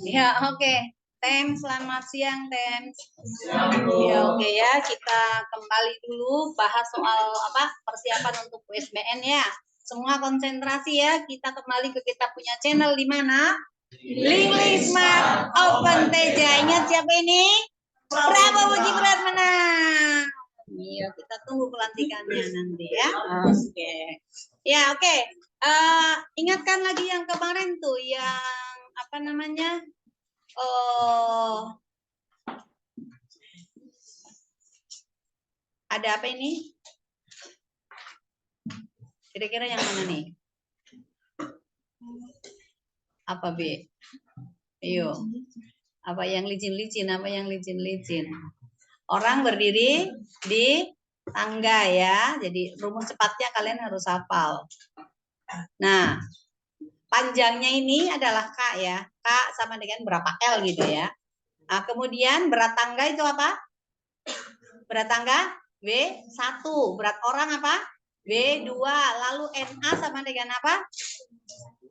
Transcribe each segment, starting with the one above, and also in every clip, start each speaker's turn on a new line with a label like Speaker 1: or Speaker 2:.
Speaker 1: Ya, oke. Tem, selamat siang, Tem. Ya, oke ya. Kita kembali dulu bahas soal apa persiapan untuk USBN ya. Semua konsentrasi ya. Kita kembali ke kita punya channel di mana? Link Smart Open Teja. Ingat siapa ini? Prabowo Gibran menang. Iya, kita tunggu pelantikannya nanti ya. Oke. Ya, oke. Ingatkan lagi yang kemarin tuh yang apa namanya? Ada apa ini? Kira-kira yang mana nih? Apa B? Ayo. Apa yang licin-licin? Apa yang licin-licin? Orang berdiri di tangga ya. Jadi rumus cepatnya kalian harus hafal. Nah, panjangnya ini adalah K ya. K sama dengan berapa L gitu ya. Nah, kemudian berat tangga itu apa? Berat tangga W1. Berat orang apa? W2. Lalu NA sama dengan apa?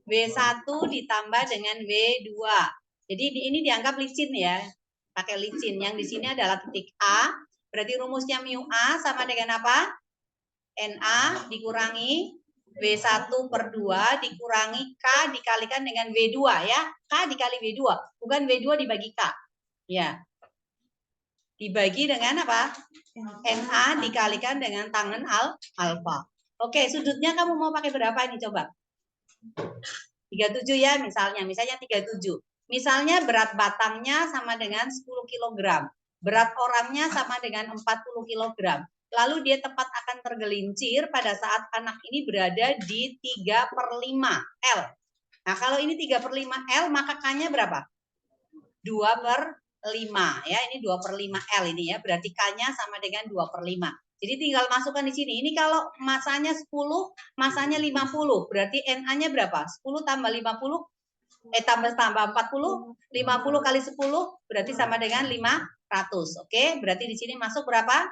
Speaker 1: W1 ditambah dengan W2. Jadi ini dianggap licin ya. Pakai licin. Yang di sini adalah titik A. Berarti rumusnya mu A sama dengan apa? NA dikurangi W1 per 2 dikurangi K dikalikan dengan W2 ya. K dikali W2. Bukan W2 dibagi K. Ya. Dibagi dengan apa? NA dikalikan dengan tangen alfa. Oke, sudutnya kamu mau pakai berapa ini coba? 37 ya misalnya. Misalnya 37. Misalnya berat batangnya sama dengan 10 kg. Berat orangnya sama dengan 40 kg. Lalu dia tepat akan tergelincir pada saat anak ini berada di 3/5 L. Nah, kalau ini 3/5 L, maka K-nya berapa? 2/5 ya. Ini 2/5 L ini ya. Berarti K-nya sama dengan 2/5. Jadi tinggal masukkan di sini. Ini kalau masanya 10, masanya 50. Berarti NA-nya berapa? 10 tambah 50 tambah 40, 50 kali 10 berarti sama dengan 500. Oke, berarti di sini masuk berapa?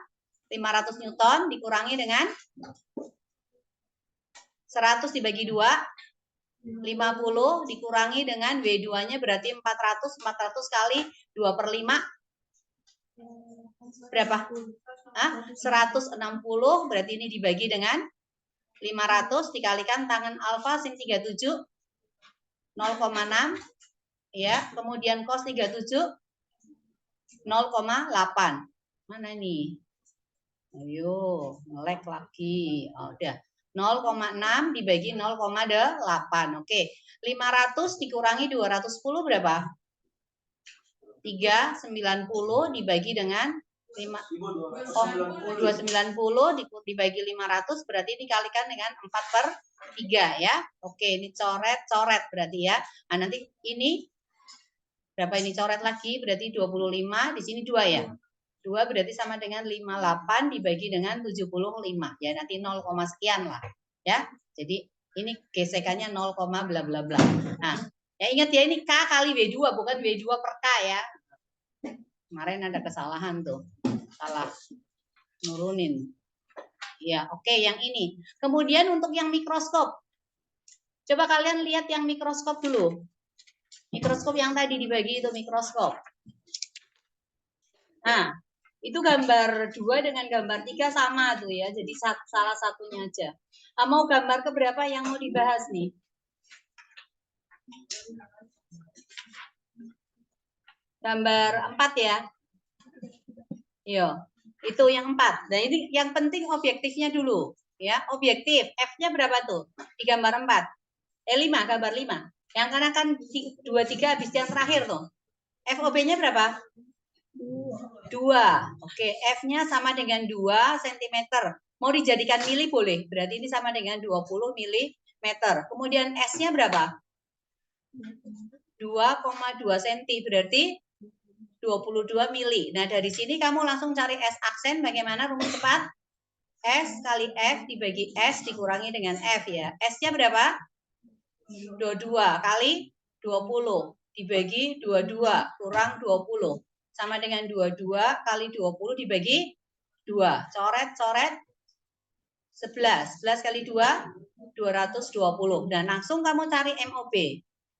Speaker 1: 500 Newton dikurangi dengan 100 dibagi 2, 50 dikurangi dengan W2-nya berarti 400. 400 kali 2/5 berapa? 160 berarti ini dibagi dengan 500 dikalikan tangen alfa sin 37 0,6 ya, kemudian cos 37 0,8. Mana ini? Ayo, ngelek lagi. Oh, udah. 0,6 dibagi 0,8. Oke. 500 dikurangi 210 berapa? 390 dibagi dengan 290 dibagi 500 berarti dikalikan dengan 4/3 ya. Oke, ini coret-coret berarti ya. Nah, nanti ini berapa ini coret lagi? Berarti 25, di sini 2 ya. 2 berarti sama dengan 58 dibagi dengan 75. Ya, nanti 0, sekian lah. Ya. Jadi ini gesekannya 0, bla bla bla. Nah, ya ingat ya ini K kali W2 bukan W2 per K ya. Kemarin ada kesalahan tuh. Salah nurunin. Ya, oke, yang ini. Kemudian untuk yang mikroskop. Coba kalian lihat yang mikroskop dulu. Mikroskop yang tadi dibagi itu mikroskop. Nah, itu gambar 2 dengan gambar 3 sama tuh ya. Jadi salah satunya aja. Nah, mau gambar keberapa yang mau dibahas nih? Gambar 4 ya. Yo, itu yang 4. Nah, ini yang penting objektifnya dulu. Ya, objektif. F-nya berapa tuh? Di gambar 4. 5, gambar 5. Yang karena kan 2, 3 habis yang terakhir tuh. FOB-nya berapa? 2. Oke, F-nya sama dengan 2 cm. Mau dijadikan mili boleh. Berarti ini sama dengan 20 mm. Kemudian S-nya berapa? 2,2 cm. Berarti 22 mili. Nah, dari sini kamu langsung cari S aksen. Bagaimana rumus cepat? S kali F dibagi S dikurangi dengan F ya. S-nya berapa? 22 kali 20 dibagi 22 kurang 20 sama dengan 22 kali 20 dibagi 2. Coret. 11. 11 kali 2, 220. Dan langsung kamu cari MOB.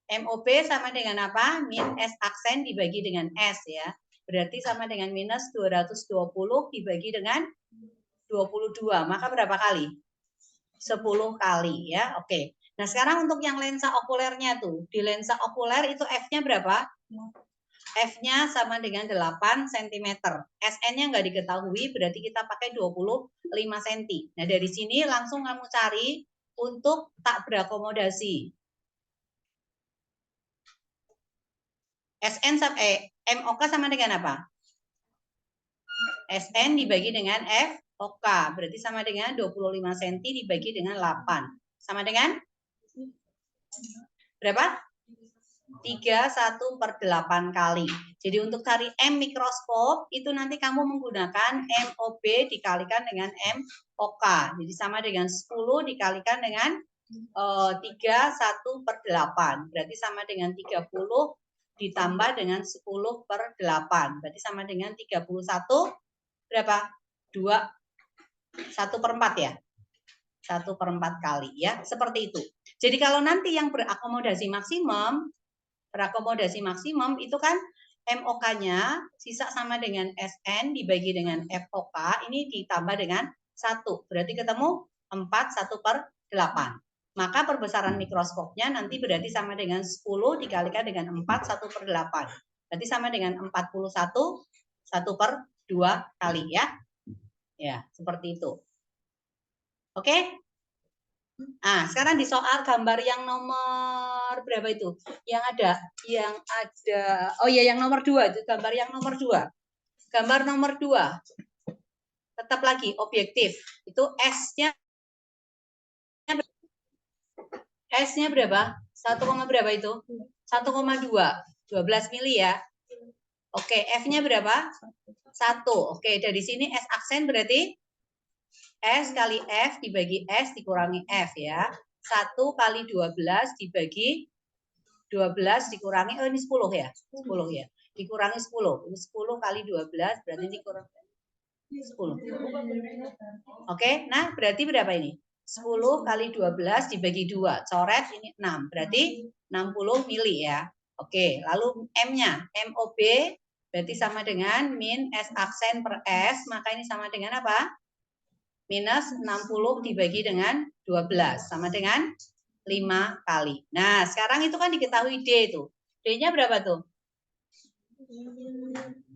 Speaker 1: MOB sama dengan apa? Min S aksen dibagi dengan S ya. Berarti sama dengan minus 220 dibagi dengan 22. Maka berapa kali? 10 kali ya. Oke. Nah, sekarang untuk yang lensa okulernya tuh. Di lensa okuler itu F-nya berapa? F-nya sama dengan 8 cm. SN-nya nggak diketahui, berarti kita pakai 25 cm. Nah, dari sini langsung kamu cari untuk tak berakomodasi. SN MOK sama dengan apa? SN dibagi dengan FOK, berarti sama dengan 25 cm dibagi dengan 8. Sama dengan? Berapa? 31/8 kali. Jadi untuk cari M mikroskop itu nanti kamu menggunakan MOB dikalikan dengan MOK. Jadi sama dengan 10 dikalikan dengan 31/8. Berarti sama dengan 30 ditambah dengan 10/8. Berarti sama dengan 31 berapa? 1/4 ya. 1/4 kali ya. Seperti itu. Jadi kalau nanti yang berakomodasi maksimum itu kan MOK-nya sisa sama dengan SN dibagi dengan FOK, ini ditambah dengan 1. Berarti ketemu 4 1/8. Maka perbesaran mikroskopnya nanti berarti sama dengan 10 dikalikan dengan 4 1/8. Berarti sama dengan 41 1/2 kali ya. Ya, seperti itu. Oke? Nah, sekarang di soal gambar yang nomor berapa itu? Yang ada, oh iya yang nomor 2, itu gambar yang nomor 2. Gambar nomor 2. Tetap lagi objektif. Itu S-nya berapa? 1, berapa itu? 1,2. 12 mili ya. Oke, F-nya berapa? 1. Oke, dari sini S aksen berarti S kali F dibagi S dikurangi F ya. 1 kali 12 dibagi 12 dikurangi, oh ini 10 ya. 10 ya. Dikurangi 10. Ini 10 kali 12 berarti dikurangi 10. Oke, nah berarti berapa ini? 10 kali 12 dibagi 2. Coret ini 6. Berarti 60 mili ya. Oke, lalu M-nya. MOB berarti sama dengan min S aksen per S. Maka ini sama dengan apa? Minus 60 dibagi dengan 12 sama dengan 5 kali. Nah, sekarang itu kan diketahui D itu. D-nya berapa tuh?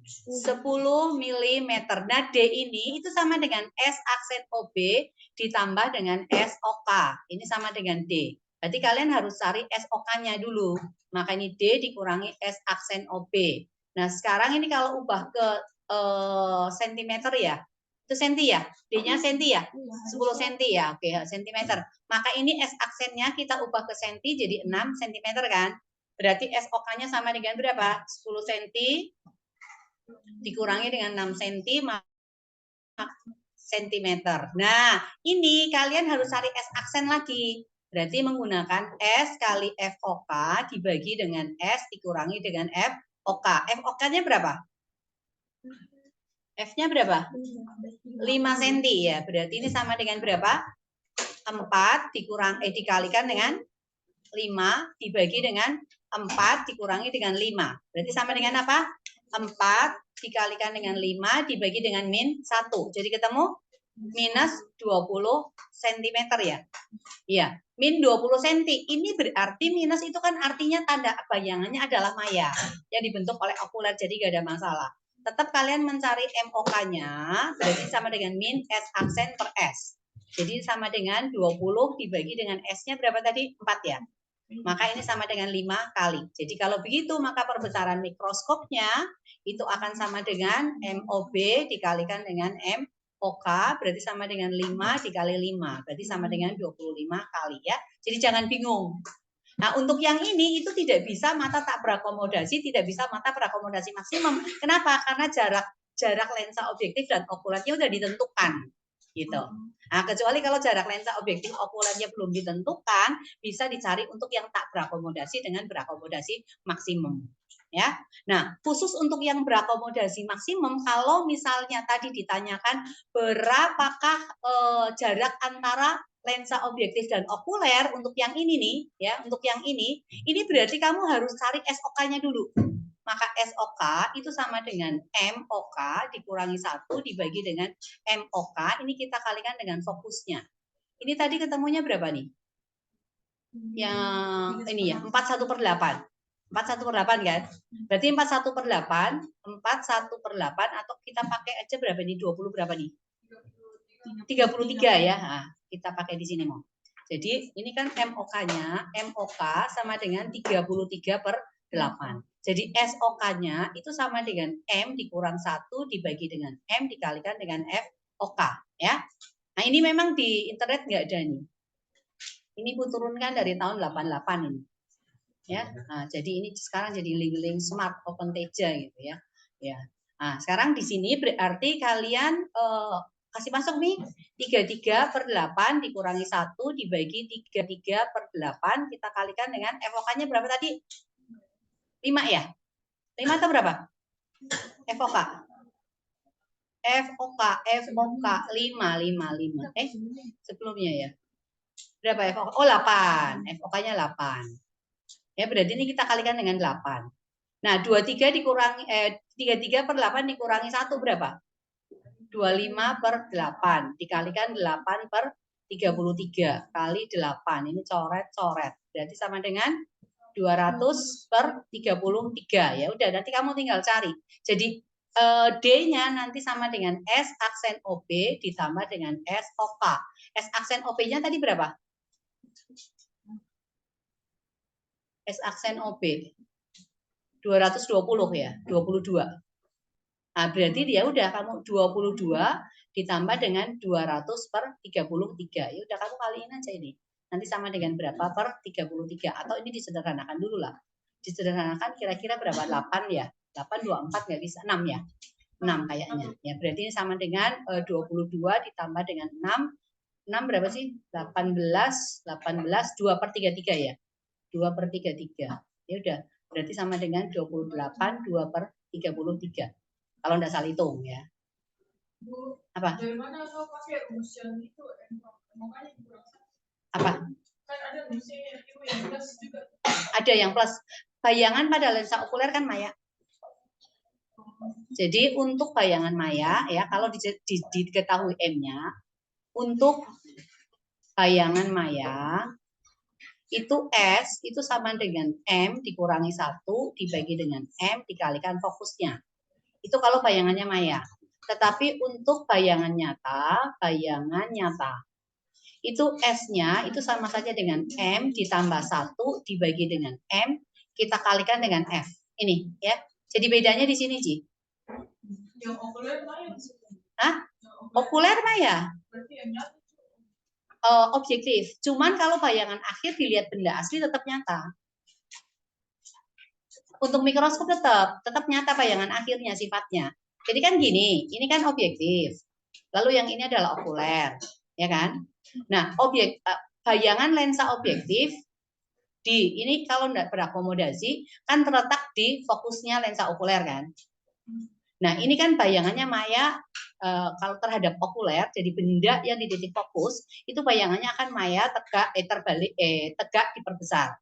Speaker 1: 10 mm. Nah, D ini itu sama dengan S aksen OB ditambah dengan SOK. Ini sama dengan D. Berarti kalian harus cari SOK-nya dulu. Maka ini D dikurangi S aksen OB. Nah, sekarang ini kalau ubah ke sentimeter ya. Itu senti ya? D-nya senti ya? 10 senti ya? Oke, sentimeter. Maka ini S aksennya kita ubah ke senti jadi 6 sentimeter kan? Berarti SOK-nya sama dengan berapa? 10 senti dikurangi dengan 6 senti sentimeter. Nah, ini kalian harus cari S aksen lagi. Berarti menggunakan S kali FOK dibagi dengan S dikurangi dengan FOK. FOK-nya berapa? F-nya berapa? 5 cm ya. Berarti ini sama dengan berapa? 4 dikalikan dengan 5 dibagi dengan 4 dikurangi dengan 5. Berarti sama dengan apa? 4 dikalikan dengan 5 dibagi dengan min 1. Jadi ketemu minus 20 cm ya. Iya, min 20 cm. Ini berarti minus itu kan artinya tanda bayangannya adalah maya yang dibentuk oleh okuler, jadi gak ada masalah. Tetap kalian mencari MOK-nya, berarti sama dengan min S aksen per S. Jadi sama dengan 20 dibagi dengan S-nya berapa tadi? 4 ya. Maka ini sama dengan 5 kali. Jadi kalau begitu maka perbesaran mikroskopnya itu akan sama dengan MOB dikalikan dengan MOK, berarti sama dengan 5 dikali 5. Berarti sama dengan 25 kali ya. Jadi jangan bingung. Nah, untuk yang ini itu tidak bisa mata tak berakomodasi, tidak bisa mata berakomodasi maksimum. Kenapa? Karena jarak lensa objektif dan okulernya sudah ditentukan. Gitu. Nah, kecuali kalau jarak lensa objektif okulernya belum ditentukan, bisa dicari untuk yang tak berakomodasi dengan berakomodasi maksimum. ya. Nah, khusus untuk yang berakomodasi maksimum, kalau misalnya tadi ditanyakan berapakah jarak antara lensa objektif dan okuler untuk yang ini nih, ya, untuk yang ini berarti kamu harus cari SOK-nya dulu. Maka SOK itu sama dengan MOK dikurangi 1 dibagi dengan MOK, ini kita kalikan dengan fokusnya. Ini tadi ketemunya berapa nih? Yang ini ya, 41/8. 41/8 kan? Berarti 41/8, 41/8 atau kita pakai aja berapa nih? 20 berapa nih? 33 ya. Nah, kita pakai di sini mau. Jadi ini kan MOK-nya, MOK sama dengan 33/8. Jadi SOK-nya itu sama dengan M dikurang 1 dibagi dengan M dikalikan dengan FOK ya. Nah, ini memang di internet nggak ada nih. Ini ku turunkan dari tahun 88 ini. Ya. Nah, jadi ini sekarang jadi link-link smart open teja gitu ya. Ya. Nah, sekarang di sini berarti kalian kasih masuk nih 33/8 dikurangi 1 dibagi 33/8 kita kalikan dengan FOK-nya berapa tadi? 5 ya? 5 atau berapa? FOK. FOK 5. Sebelumnya ya. Berapa FOK? Oh, 8. FOK-nya 8. Ya, berarti ini kita kalikan dengan 8. Nah, 23 dikurangi 33/8 dikurangi 1 berapa? 25/8 dikalikan 8/33 kali 8. Ini coret-coret. Berarti sama dengan 200/33. Ya udah, nanti kamu tinggal cari. Jadi D-nya nanti sama dengan S aksen OB ditambah dengan SOK. S aksen OB-nya tadi berapa? S aksen OB 220 ya, 22. Nah, berarti dia udah kamu 22 ditambah dengan 200/33. Ya udah kamu kaliin aja ini. Nanti sama dengan berapa per 33 atau ini disederhanakan dulu lah. Disederhanakan kira-kira berapa? 8 ya. 8 24 nggak bisa 6 ya. 6 kayaknya. Ya, berarti ini sama dengan 22 ditambah dengan 6. 6 berapa sih? 18 2/33 ya. 2/33. Ya udah, berarti sama dengan 28 2/33. Kalau enggak salah hitung ya. Bu, apa? Dari mana kau pakai rumus yang itu? Apa? Kan ada rumusnya yang plus juga. Ada yang plus. Bayangan pada lensa okuler kan maya. Jadi untuk bayangan maya ya, kalau diketahui M-nya, untuk bayangan maya itu S itu sama dengan M dikurangi 1 dibagi dengan M dikalikan fokusnya. Itu kalau bayangannya maya. Tetapi untuk bayangan nyata itu S-nya itu sama saja dengan M ditambah 1 dibagi dengan M kita kalikan dengan F. Ini ya. Jadi bedanya di sini, Ji. Yang okuler maya. Hah? Okuler maya. Objektif. Cuman kalau bayangan akhir dilihat benda asli tetap nyata. Untuk mikroskop tetap nyata bayangan akhirnya sifatnya. Jadi kan gini, ini kan objektif. Lalu yang ini adalah okuler, ya kan? Nah, bayangan lensa objektif ini kalau tidak berakomodasi kan terletak di fokusnya lensa okuler kan. Nah, ini kan bayangannya maya kalau terhadap okuler, jadi benda yang di titik fokus itu bayangannya akan maya tegak diperbesar.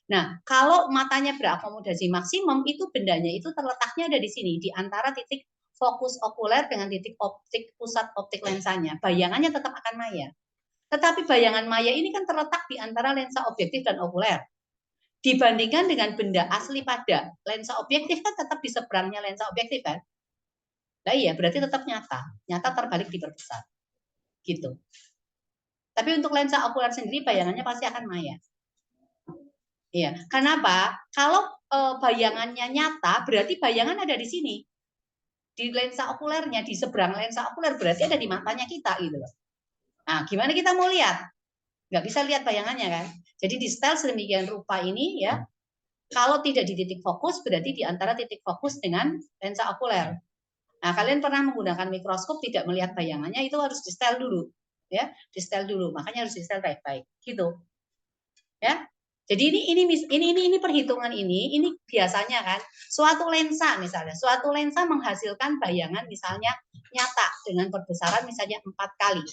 Speaker 1: Nah, kalau matanya berakomodasi maksimum itu bendanya itu terletaknya ada di sini di antara titik fokus okuler dengan titik pusat optik lensanya. Bayangannya tetap akan maya. Tetapi bayangan maya ini kan terletak di antara lensa objektif dan okuler. Dibandingkan dengan benda asli pada lensa objektif kan tetap di seberangnya lensa objektif kan? Nah iya, berarti tetap nyata terbalik diperbesar. Gitu. Tapi untuk lensa okuler sendiri bayangannya pasti akan maya. Iya, kenapa? Kalau bayangannya nyata, berarti bayangan ada di sini. Di lensa okulernya, di seberang lensa okuler, berarti ada di matanya kita gitu loh. Nah, gimana kita mau lihat? Nggak bisa lihat bayangannya kan? Jadi di setel sedemikian rupa ini ya, kalau tidak di titik fokus, berarti di antara titik fokus dengan lensa okuler. Nah, kalian pernah menggunakan mikroskop tidak melihat bayangannya, itu harus di setel dulu. Ya, di setel dulu. Makanya harus di setel baik-baik. Gitu. Ya. Jadi ini perhitungan ini biasanya kan suatu lensa misalnya, suatu lensa menghasilkan bayangan misalnya nyata dengan perbesaran misalnya 4 kali.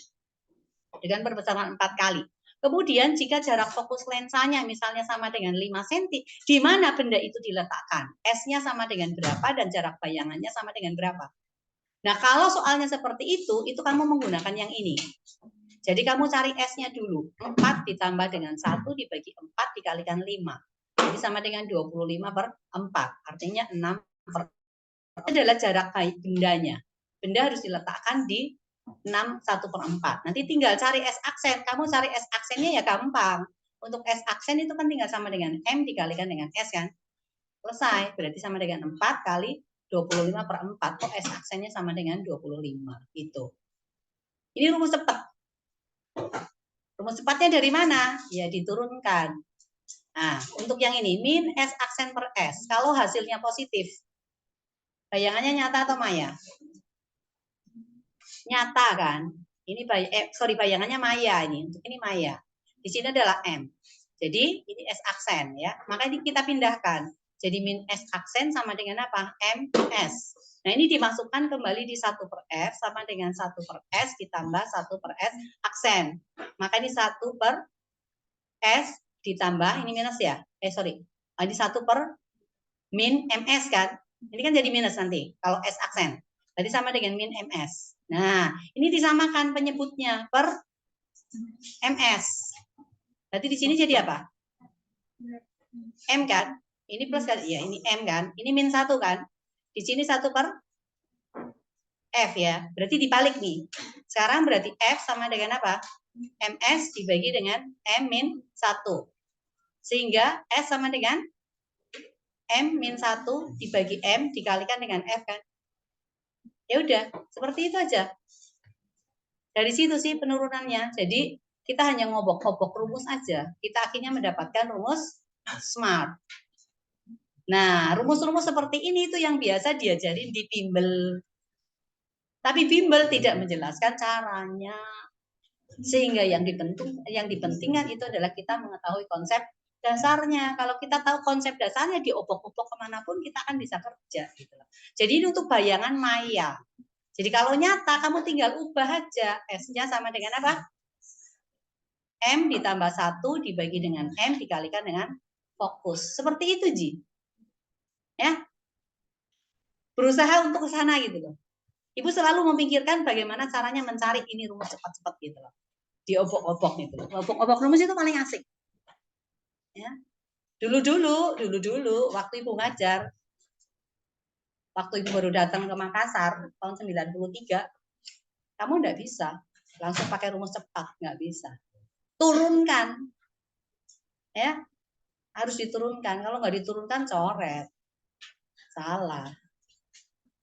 Speaker 1: Dengan perbesaran 4 kali. Kemudian jika jarak fokus lensanya misalnya sama dengan 5 cm, di mana benda itu diletakkan? S-nya sama dengan berapa dan jarak bayangannya sama dengan berapa? Nah, kalau soalnya seperti itu kamu menggunakan yang ini. Jadi kamu cari S-nya dulu. 4 ditambah dengan 1 dibagi 4 dikalikan 5. Jadi sama dengan 25/4. Artinya 6/4. Itu adalah jarak bendanya. Benda harus diletakkan di 6/1/4. Nanti tinggal cari S aksen. Kamu cari S aksennya ya gampang. Untuk S aksen itu kan tinggal sama dengan M dikalikan dengan S kan. Selesai. Berarti sama dengan 4 kali 25/4. Oh, S aksennya sama dengan 25. Itu. Ini rumus cepat. Rumus cepatnya dari mana? Ya diturunkan. Nah, untuk yang ini, min S aksen per S. Kalau hasilnya positif, bayangannya nyata atau maya? Nyata kan? Ini bayangannya maya ini. Untuk ini maya. Di sini adalah M. Jadi ini S aksen ya. Maka ini kita pindahkan. Jadi min S aksen sama dengan apa? MS. Nah ini dimasukkan kembali di 1/S sama dengan 1/S ditambah 1/S aksen. Maka ini 1/S ditambah ini minus ya. Sorry. Ini 1/min MS kan. Ini kan jadi minus nanti kalau S aksen. Tadi sama dengan min MS. Nah, ini disamakan penyebutnya per MS. Berarti di sini jadi apa? M kan? Ini plus kan? Iya, ini M kan? Ini min 1 kan? Di sini 1/F ya. Berarti dibalik nih. Sekarang berarti F sama dengan apa? MS dibagi dengan M min 1. Sehingga S sama dengan M min 1 dibagi M dikalikan dengan F kan? Ya udah, seperti itu aja. Dari situ sih penurunannya. Jadi kita hanya ngobok-ngobok rumus aja. Kita akhirnya mendapatkan rumus SMART. Nah, rumus-rumus seperti ini itu yang biasa diajarin di bimbel. Tapi bimbel tidak menjelaskan caranya. Sehingga yang dipentingkan itu adalah kita mengetahui konsep dasarnya. Kalau kita tahu konsep dasarnya, diobok-obok kemanapun kita akan bisa kerja. Gitu. Jadi ini untuk bayangan maya. Jadi kalau nyata kamu tinggal ubah aja. S-nya sama dengan apa? M ditambah 1 dibagi dengan M dikalikan dengan fokus. Seperti itu, Ji. Ya. Berusaha untuk ke sana gitu loh. Ibu selalu memikirkan bagaimana caranya mencari ini rumus cepat-cepat gitu loh. Diobok-obok gitu loh. Obok-obok rumus itu paling asik. Ya. Dulu waktu Ibu ngajar, waktu Ibu baru datang ke Makassar tahun 93, kamu enggak bisa langsung pakai rumus cepat, enggak bisa. Turunkan. Ya. Harus diturunkan. Kalau enggak diturunkan coret. Salah.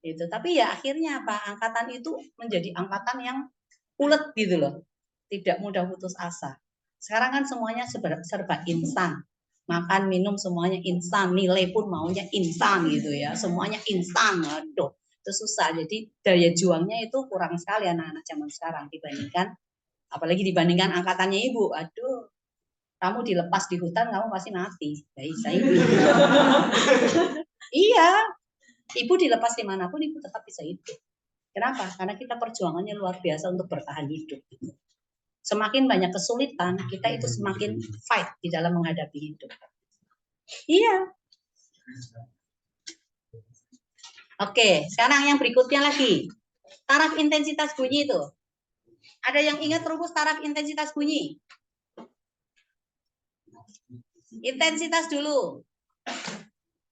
Speaker 1: Gitu. Tapi ya akhirnya apa? Angkatan itu menjadi angkatan yang ulet gitu loh. Tidak mudah putus asa. Sekarang kan semuanya serba instan. Makan, minum semuanya instan, nilai pun maunya instan gitu ya. Semuanya instan. Aduh, itu susah. Jadi daya juangnya itu kurang sekali anak-anak zaman sekarang dibandingkan apalagi dibandingkan angkatannya Ibu. Aduh, kamu dilepas di hutan kamu pasti mati. Iya. Ibu dilepas dimanapun Ibu tetap bisa hidup. Kenapa? Karena kita perjuangannya luar biasa untuk bertahan hidup. Semakin banyak kesulitan, kita itu semakin fight di dalam menghadapi hidup. Iya. Oke, sekarang yang berikutnya lagi. Taraf intensitas bunyi itu. Ada yang ingat rumus taraf intensitas bunyi? Intensitas dulu.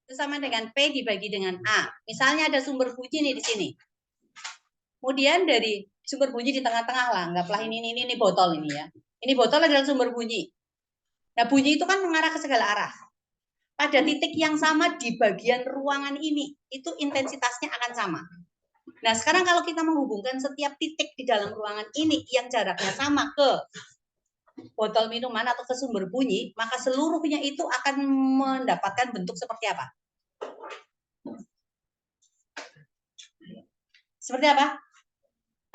Speaker 1: Itu sama dengan P dibagi dengan A. Misalnya ada sumber bunyi nih di sini. Kemudian dari sumber bunyi di tengah-tengah lah, anggaplah ini botol ini ya. Ini botol adalah sumber bunyi. Nah, bunyi itu kan mengarah ke segala arah. Pada titik yang sama di bagian ruangan ini, itu intensitasnya akan sama. Nah, sekarang kalau kita menghubungkan setiap titik di dalam ruangan ini yang jaraknya sama ke botol minuman atau ke sumber bunyi, maka seluruhnya itu akan mendapatkan bentuk seperti apa? Seperti apa?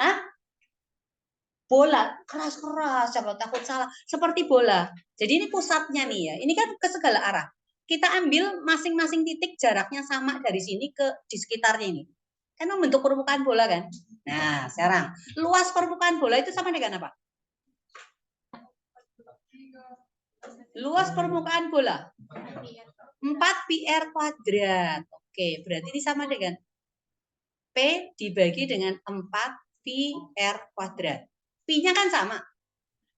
Speaker 1: Hah? bola keras-keras, siapa takut salah, seperti bola. Jadi ini pusatnya nih ya, ini kan ke segala arah. Kita ambil masing-masing titik jaraknya sama dari sini ke di sekitarnya ini. Kan membentuk permukaan bola kan. Nah, sekarang luas permukaan bola itu sama dengan apa? Luas permukaan bola 4 pi r kuadrat. Oke, berarti ini sama dengan P dibagi dengan 4 pi r kuadrat. Pi-nya kan sama.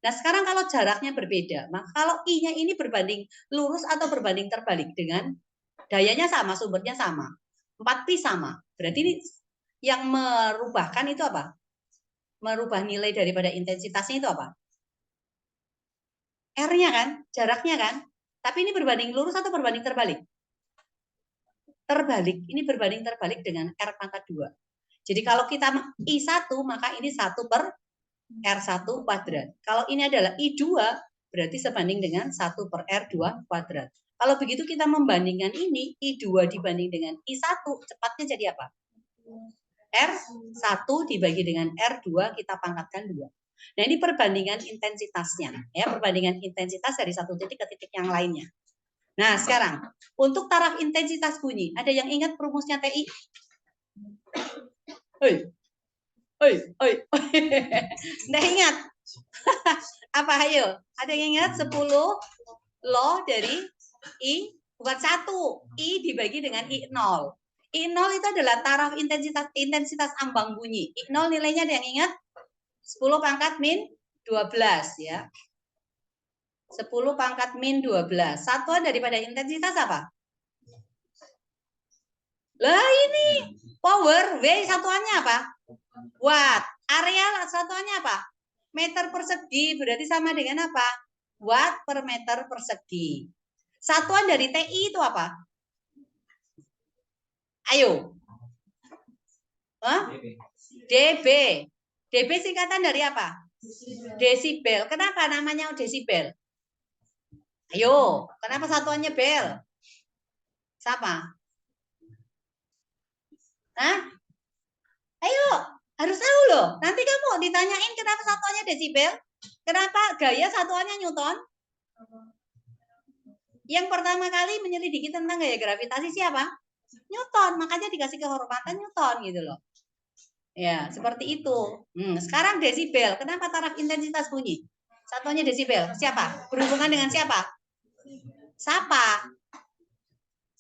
Speaker 1: Nah, sekarang kalau jaraknya berbeda, maka kalau I-nya ini berbanding lurus atau berbanding terbalik dengan dayanya sama, sumbernya sama. 4 pi sama. Berarti ini yang merubahkan itu apa? Merubah nilai daripada intensitasnya itu apa? R-nya kan, jaraknya kan. Tapi ini berbanding lurus atau berbanding terbalik? Terbalik. Ini berbanding terbalik dengan R pangkat 2. Jadi kalau kita I1, maka ini 1 per R1 kuadrat. Kalau ini adalah I2, berarti sebanding dengan 1 per R2 kuadrat. Kalau begitu kita membandingkan ini, I2 dibanding dengan I1, cepatnya jadi apa? R1 dibagi dengan R2, kita pangkatkan 2. Nah, ini perbandingan intensitasnya. Ya, perbandingan intensitas dari satu titik ke titik yang lainnya. Nah, sekarang, untuk taraf intensitas bunyi, ada yang ingat rumusnya TI? Oi. Nggak ingat? Apa, ayo? Ada yang ingat 10 lo dari I, bukan 1. I dibagi dengan I0. I0 itu adalah taraf intensitas ambang bunyi. I0 nilainya ada yang ingat? 10 pangkat min 12 ya. 10 pangkat min 12. Satuan daripada intensitas apa? Lah ini power, W satuannya apa? Watt. Area satuannya apa? Meter persegi, berarti sama dengan apa? Watt per meter persegi. Satuan dari TI itu apa? Ayo. Hah? dB. dB singkatan dari apa? Desibel. Kenapa namanya desibel? Ayo, kenapa satuannya bel? Siapa? Hah? Ayo, harus tahu loh. Nanti kamu ditanyain kenapa satuannya desibel, kenapa gaya satuannya newton. Yang pertama kali menyelidiki tentang gaya gravitasi siapa? Newton. Makanya dikasih kehormatan Newton gitu loh. Ya, seperti itu. Sekarang desibel. Kenapa taraf intensitas bunyi? Satuannya desibel. Siapa? Berhubungan dengan siapa? Siapa?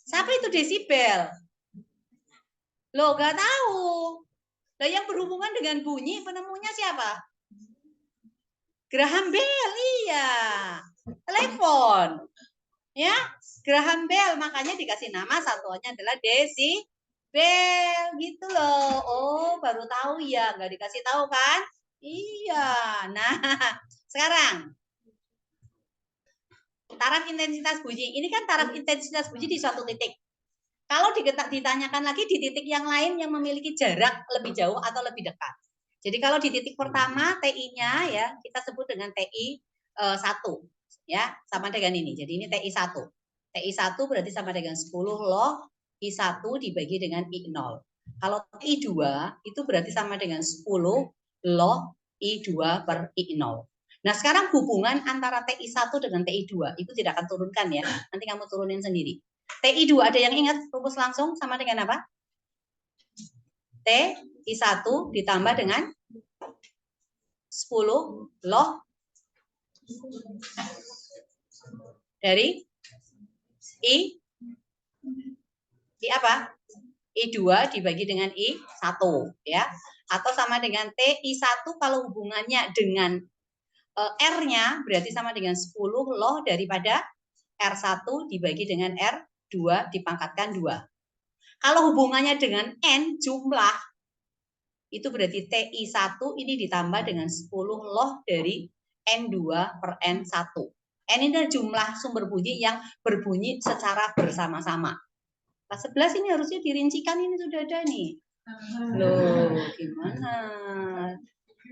Speaker 1: Siapa itu desibel? Loh, gak tahu. Lah yang berhubungan dengan bunyi penemunya siapa? Graham Bell, iya. Telepon. Ya, Graham Bell, makanya dikasih nama satuannya adalah desibel gitu loh. Oh, baru tahu ya, nggak dikasih tahu kan? Iya. Nah, sekarang taraf intensitas bunyi. Ini kan taraf intensitas bunyi di suatu titik. Kalau ditanyakan lagi di titik yang lain yang memiliki jarak lebih jauh atau lebih dekat. Jadi kalau di titik pertama TI-nya ya kita sebut dengan TI 1 ya, sama dengan ini. Jadi ini TI 1. TI 1 berarti sama dengan 10 log I1 dibagi dengan I0. Kalau TI 2 itu berarti sama dengan 10 log I2 per I0. Nah, sekarang hubungan antara TI 1 dengan TI 2 itu tidak akan turunkan ya. Nanti kamu turunin sendiri. TI 2 ada yang ingat rumus langsung sama dengan apa? TI1 ditambah dengan 10 log dari I apa? I2 dibagi dengan I1 ya. Atau sama dengan TI1 kalau hubungannya dengan R-nya berarti sama dengan 10 log daripada R1 dibagi dengan R2 dipangkatkan 2. Kalau hubungannya dengan N jumlah itu berarti TI1 ini ditambah dengan 10 log dari N2 per N1. N ini adalah jumlah sumber bunyi yang berbunyi secara bersama-sama. Kelas 11 ini harusnya dirincikan, ini sudah ada nih. Loh, gimana?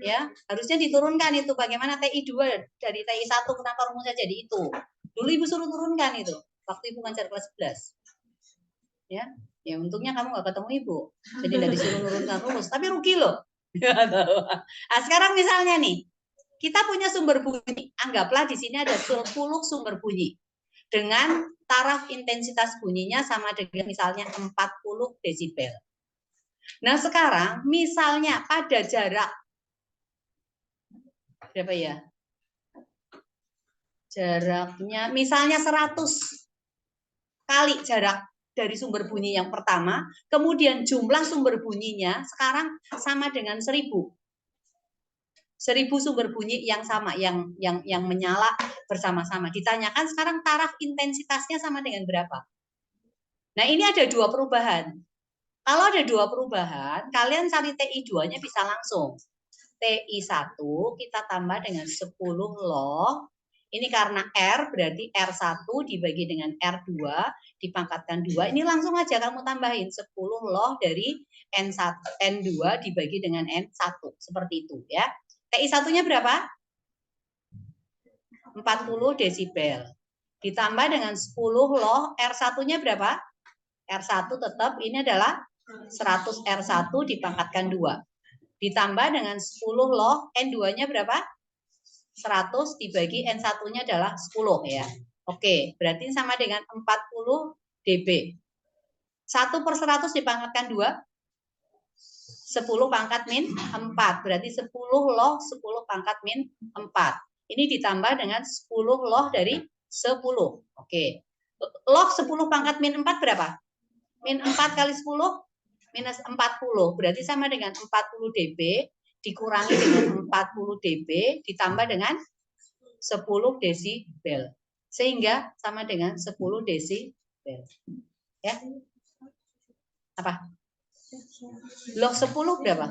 Speaker 1: Ya, harusnya diturunkan itu bagaimana TI2 dari TI1 kenapa rumusnya jadi itu. Dulu Ibu suruh turunkan itu waktu Ibu ngajar kelas 11. Ya. Ya untungnya kamu nggak ketemu Ibu. Jadi nggak disuruh nurunkan rumus, tapi rugi loh. Nah, sekarang misalnya nih, Kita punya sumber bunyi. Anggaplah di sini ada 10 sumber bunyi. Dengan taraf intensitas bunyinya sama dengan misalnya 40 desibel. Nah sekarang misalnya pada jarak berapa ya? Jaraknya misalnya 100 kali jarak dari sumber bunyi yang pertama, kemudian jumlah sumber bunyinya sekarang sama dengan 1000. 1000 sumber bunyi yang sama, yang menyala bersama-sama. Ditanyakan sekarang taraf intensitasnya sama dengan berapa? Nah ini ada dua perubahan. Kalau ada dua perubahan, kalian cari TI2-nya bisa langsung. TI1 kita tambah dengan 10 log. Ini karena R berarti R1 dibagi dengan R2 dipangkatkan 2. Ini langsung aja kamu tambahin 10 log dari N1, N2 dibagi dengan N1. Seperti itu ya. TI1-nya berapa? 40 desibel. Ditambah dengan 10 log R1-nya berapa? R1 tetap ini adalah 100 R1 dipangkatkan 2. Ditambah dengan 10 log N2-nya berapa? 100 dibagi N1-nya adalah 10 ya. Oke, berarti sama dengan 40 dB. 1/100 dipangkatkan 2. 10 pangkat min 4. Berarti 10 log 10 pangkat min 4. Ini ditambah dengan 10 log dari 10. Oke. Log 10 pangkat min 4 berapa? Min 4 kali 10 minus 40. Berarti sama dengan 40 dB dikurangi dengan 40 dB ditambah dengan 10 desibel. Sehingga sama dengan 10 desibel. Ya. Apa? Log 10 berapa?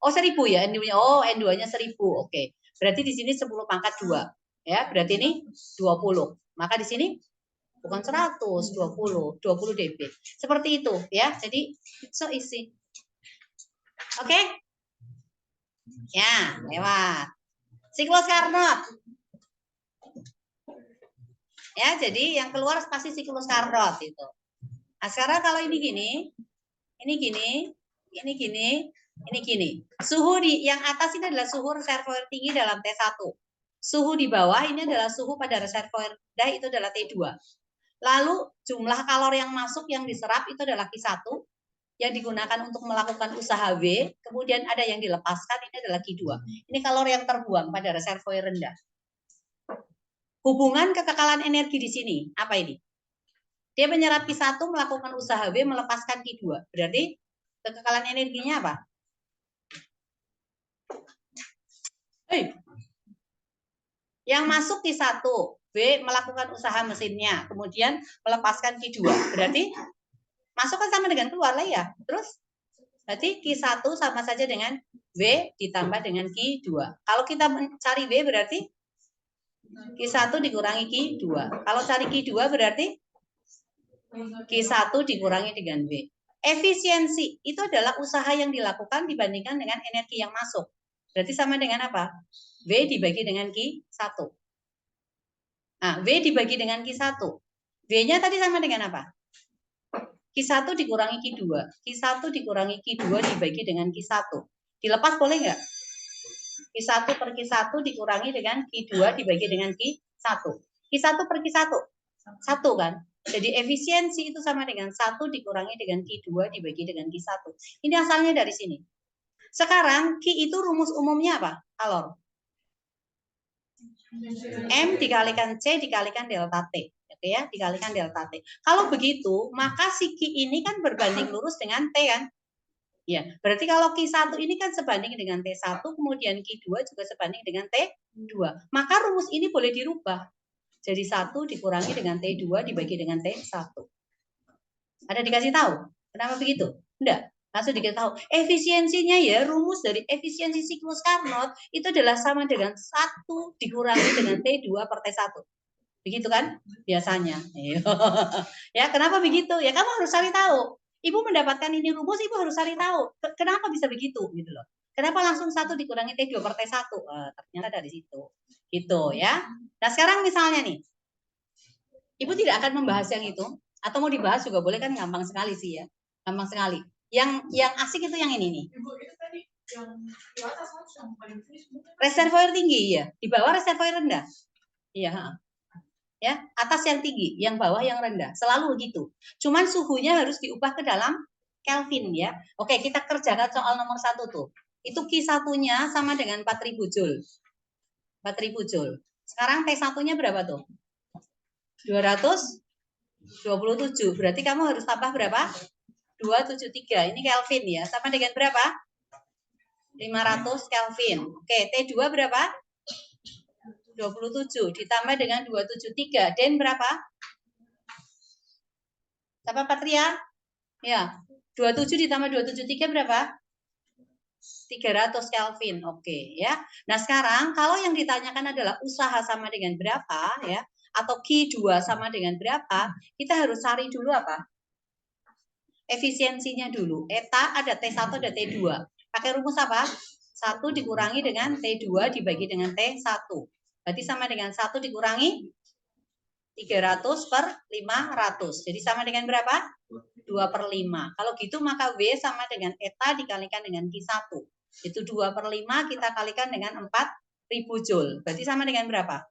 Speaker 1: Oh 1000 ya N2-nya. Oh N2-nya 1000. Oke. Berarti di sini 10 pangkat 2. Ya, berarti ini 20. Maka di sini bukan 100, 20 dB. Seperti itu ya. Jadi so easy. Oke? Ya, lewat. Siklus Carnot. Ya, jadi yang keluar pasti siklus Carnot itu. Nah, sekarang kalau ini gini, ini gini, ini gini, ini gini. Suhu di yang atas ini adalah suhu reservoir tinggi dalam T1. Suhu di bawah ini adalah suhu pada reservoir rendah, itu adalah T2. Lalu jumlah kalori yang masuk yang diserap itu adalah Q1 yang digunakan untuk melakukan usaha W, kemudian ada yang dilepaskan, ini adalah Q2. Ini kalori yang terbuang pada reservoir rendah. Hubungan kekekalan energi di sini, apa ini? Dia menyerap Q1, melakukan usaha W, melepaskan Q2. Berarti kekekalan energinya apa? Yang masuk Q1, W melakukan usaha mesinnya, kemudian melepaskan Q2. Berarti masuk kan sama dengan keluar lah ya. Terus berarti Q1 sama saja dengan W ditambah dengan Q2. Kalau kita mencari W berarti Q1 dikurangi Q2. Kalau cari Q2 berarti Q1 dikurangi dengan W. Efisiensi itu adalah usaha yang dilakukan dibandingkan dengan energi yang masuk. Berarti sama dengan apa? W dibagi dengan Q1. Nah, W dibagi dengan Q1. W-nya tadi sama dengan apa? Q1 dikurangi Q2. Q1 dikurangi Q2 dibagi dengan Q1. Dilepas boleh nggak? Q1 per Q1 dikurangi dengan Q2 dibagi dengan Q1. Q1 per Q1. 1 kan? Jadi efisiensi itu sama dengan 1 dikurangi dengan Q2 dibagi dengan Q1. Ini asalnya dari sini. Sekarang Q itu rumus umumnya apa? Kalor. M dikalikan C dikalikan delta T. Oke ya, dikalikan delta T. Kalau begitu, maka si Q ini kan berbanding lurus dengan T kan? Ya, berarti kalau Q1 ini kan sebanding dengan T1, kemudian Q2 juga sebanding dengan T2. Maka rumus ini boleh dirubah. Jadi 1 dikurangi dengan T2 dibagi dengan T1. Ada dikasih tahu? Kenapa begitu? Enggak. Langsung dikasih tahu. Efisiensinya ya, rumus dari efisiensi siklus Carnot itu adalah sama dengan 1 dikurangi dengan T2 per T1. Begitu kan? Biasanya. Ya, kenapa begitu? Ya kamu harus cari tahu. Ibu mendapatkan ini rumus, ibu harus cari tahu. Kenapa bisa begitu gitu loh. Kenapa langsung 1 dikurangi T2 per T1? Ternyata dari situ. Gitu ya. Nah, sekarang misalnya nih. Ibu tidak akan membahas yang itu atau mau dibahas juga boleh kan, gampang sekali sih ya. Gampang sekali. Yang asik itu yang ini nih. Reservoir tinggi ya, di bawah reservoir rendah. Iya, ya, atas yang tinggi, yang bawah yang rendah. Selalu begitu. Cuman suhunya harus diubah ke dalam Kelvin ya. Oke, kita kerjakan soal nomor 1 tuh. Itu Q1-nya sama dengan 4000 Joule. 4000 Joule. Sekarang T1-nya berapa tuh? 227. Berarti kamu harus tambah berapa? 273. Ini Kelvin ya. Sama dengan berapa? 500 Kelvin. Oke, T2 berapa? 27 ditambah dengan 273. Den berapa? Siapa Patria? Ya. 27 ditambah 273 berapa? 300 Kelvin. Oke, ya. Nah, sekarang kalau yang ditanyakan adalah usaha sama dengan berapa ya, atau Q2 sama dengan berapa, kita harus cari dulu apa? Efisiensinya dulu. Eta ada T1 ada T2. Pakai rumus apa? 1 dikurangi dengan T2 dibagi dengan T1. Berarti sama dengan 1 dikurangi 300 per 500. Jadi sama dengan berapa? 2 per 5. Kalau gitu maka W sama dengan eta dikalikan dengan Q1. Itu 2 per 5 kita kalikan dengan 4000 Joule. Berarti sama dengan berapa?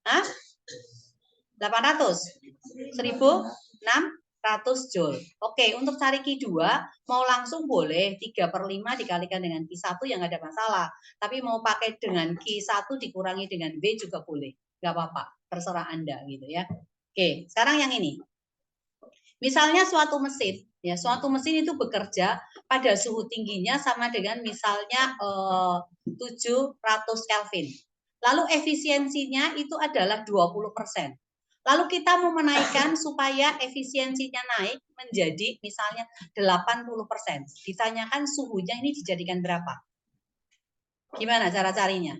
Speaker 1: Hah? 800? 1600 Joule. Oke, untuk cari Q2 mau langsung boleh 3 per 5 dikalikan dengan Q1 yang nggak ada masalah. Tapi mau pakai dengan Q1 dikurangi dengan W juga boleh. Nggak apa-apa, terserah Anda gitu ya. Oke, sekarang yang ini. Misalnya suatu mesin, ya suatu mesin itu bekerja pada suhu tingginya sama dengan misalnya 700 Kelvin. Lalu efisiensinya itu adalah 20%. Lalu kita mau menaikkan supaya efisiensinya naik menjadi misalnya 80%. Ditanyakan suhunya ini dijadikan berapa? Gimana cara carinya?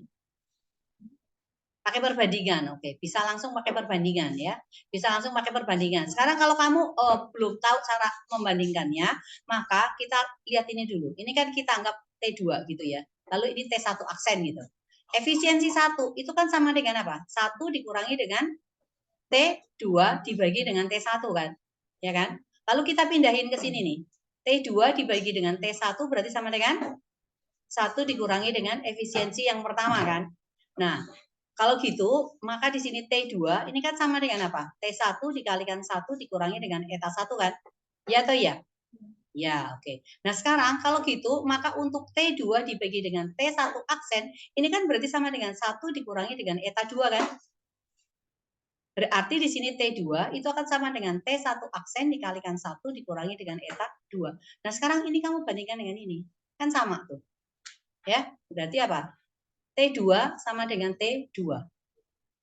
Speaker 1: Pakai perbandingan, oke. Bisa langsung pakai perbandingan ya. Bisa langsung pakai perbandingan. Sekarang kalau kamu belum tahu cara membandingkannya, maka kita lihat ini dulu. Ini kan kita anggap T2 gitu ya. Lalu ini T1 aksen gitu. Efisiensi 1 itu kan sama dengan apa? 1 dikurangi dengan T2 dibagi dengan T1 kan? Ya kan? Lalu kita pindahin ke sini nih. T2 dibagi dengan T1 berarti sama dengan 1 dikurangi dengan efisiensi yang pertama kan? Nah, kalau gitu, maka di sini T2 ini kan sama dengan apa? T1 dikalikan 1 dikurangi dengan eta 1 kan? Ya atau ya? Ya, oke. Nah, sekarang kalau gitu, maka untuk T2 dibagi dengan T1 aksen, ini kan berarti sama dengan 1 dikurangi dengan eta 2 kan? Berarti di sini T2 itu akan sama dengan T1 aksen dikalikan 1 dikurangi dengan eta 2. Nah, sekarang ini kamu bandingkan dengan ini. Kan sama tuh. Ya, berarti apa? T2 sama dengan T2.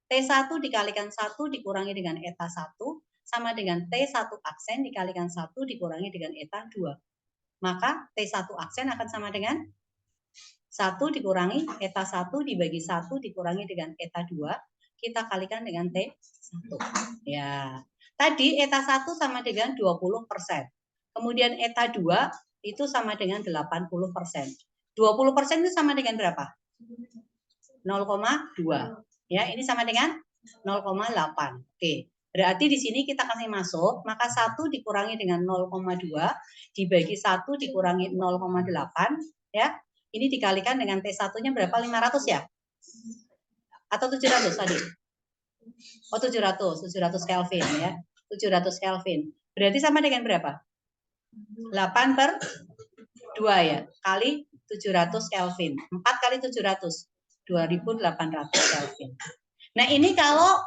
Speaker 1: T1 dikalikan 1 dikurangi dengan eta 1 sama dengan T1 aksen dikalikan 1 dikurangi dengan eta 2. Maka T1 aksen akan sama dengan 1 dikurangi eta 1 dibagi 1 dikurangi dengan eta 2. Kita kalikan dengan T1. Ya. Tadi eta 1 sama dengan 20%. Kemudian eta 2 itu sama dengan 80%. 20% itu sama dengan berapa? 0,2. Ya, ini sama dengan 0,8. Oke. Berarti di sini kita kasih masuk, maka 1 dikurangi dengan 0,2 dibagi 1 dikurangi 0,8 ya. Ini dikalikan dengan T1-nya berapa? 500 ya? Atau 700 tadi? Oh, 700 Kelvin ya. 700 Kelvin. Berarti sama dengan berapa? 8 per 2 ya. Kali 700 Kelvin. 4 kali 700. 2800 Kelvin. Nah, ini kalau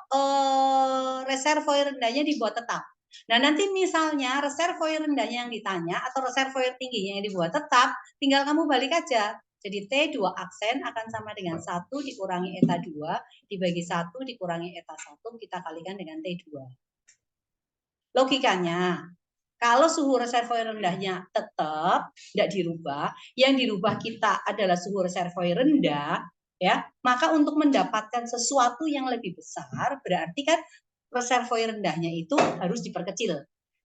Speaker 1: reservoir rendahnya dibuat tetap. Nah, nanti misalnya reservoir rendahnya yang ditanya atau reservoir tingginya yang dibuat tetap, tinggal kamu balik aja. Jadi T2 aksen akan sama dengan 1 dikurangi eta 2 dibagi 1 dikurangi eta 1 kita kalikan dengan T2. Logikanya, kalau suhu reservoir rendahnya tetap tidak dirubah, yang dirubah kita adalah suhu reservoir rendah, ya, maka untuk mendapatkan sesuatu yang lebih besar berarti kan reservoir rendahnya itu harus diperkecil.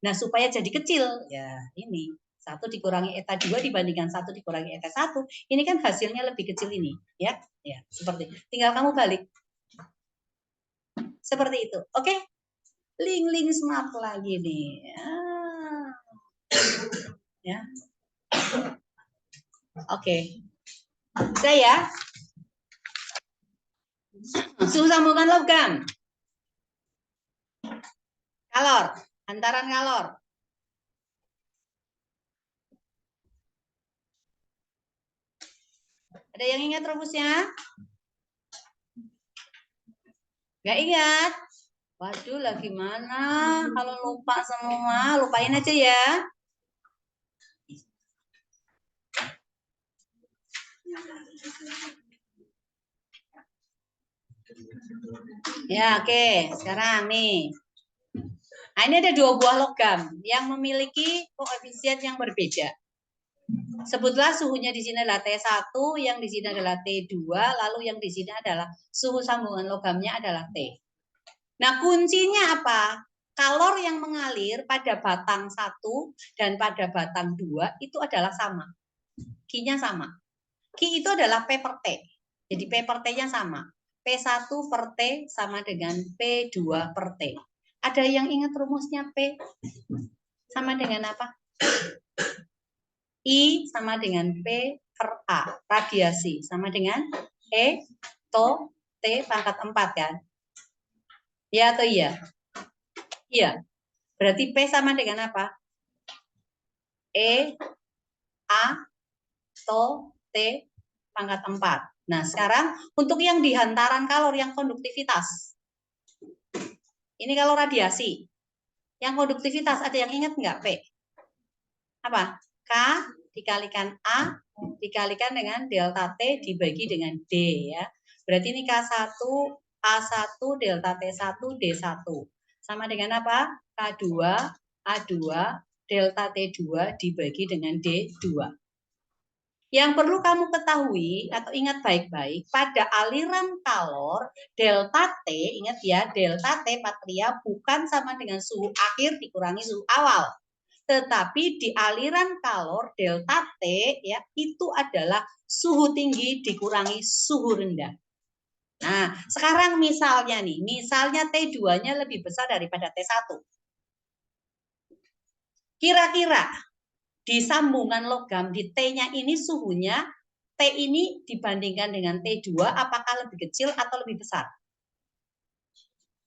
Speaker 1: Nah, supaya jadi kecil, ya ini 1 dikurangi eta 2 dibandingkan 1 dikurangi eta 1, ini kan hasilnya lebih kecil ini, ya. Ya, seperti itu. Tinggal kamu balik. Seperti itu. Oke? Link smart lagi nih. Ya. Oke. Bisa ya? Suhu sambungan logam. Kalor, hantaran kalor. Ada yang ingat rumusnya? Nggak ingat? Waduh, lah gimana? Kalau lupa semua, lupain aja ya. Ya, oke. Sekarang nih. Nah, ini ada 2 buah logam yang memiliki koefisien yang berbeda. Sebutlah suhunya di sini adalah T1, yang di sini adalah T2, lalu yang di sini adalah suhu sambungan logamnya adalah T. Nah, kuncinya apa? Kalor yang mengalir pada batang 1 dan pada batang 2 itu adalah sama. Q-nya sama. Q itu adalah P per T. Jadi P per T-nya sama. P1 per T sama dengan P2 per T. Ada yang ingat rumusnya P? Sama dengan apa? I sama dengan P per A. Radiasi sama dengan E to T pangkat 4 kan? Ya atau iya? Iya. Berarti P sama dengan apa? E A to T pangkat 4. Nah, sekarang untuk yang di hantaran kalor yang konduktivitas. Ini kalau radiasi. Yang konduktivitas ada yang ingat nggak P? Apa? K dikalikan A dikalikan dengan delta T dibagi dengan D ya. Berarti ini K1 A1 delta T1 D1. Sama dengan apa? K2 A2 delta T2 dibagi dengan D2. Yang perlu kamu ketahui atau ingat baik-baik, pada aliran kalor delta T, ingat ya, delta T Patria bukan sama dengan suhu akhir dikurangi suhu awal. Tetapi di aliran kalor delta T ya itu adalah suhu tinggi dikurangi suhu rendah. Nah, sekarang misalnya nih, misalnya T2-nya lebih besar daripada T1. Kira-kira di sambungan logam di T-nya ini suhunya T ini dibandingkan dengan T2 apakah lebih kecil atau lebih besar?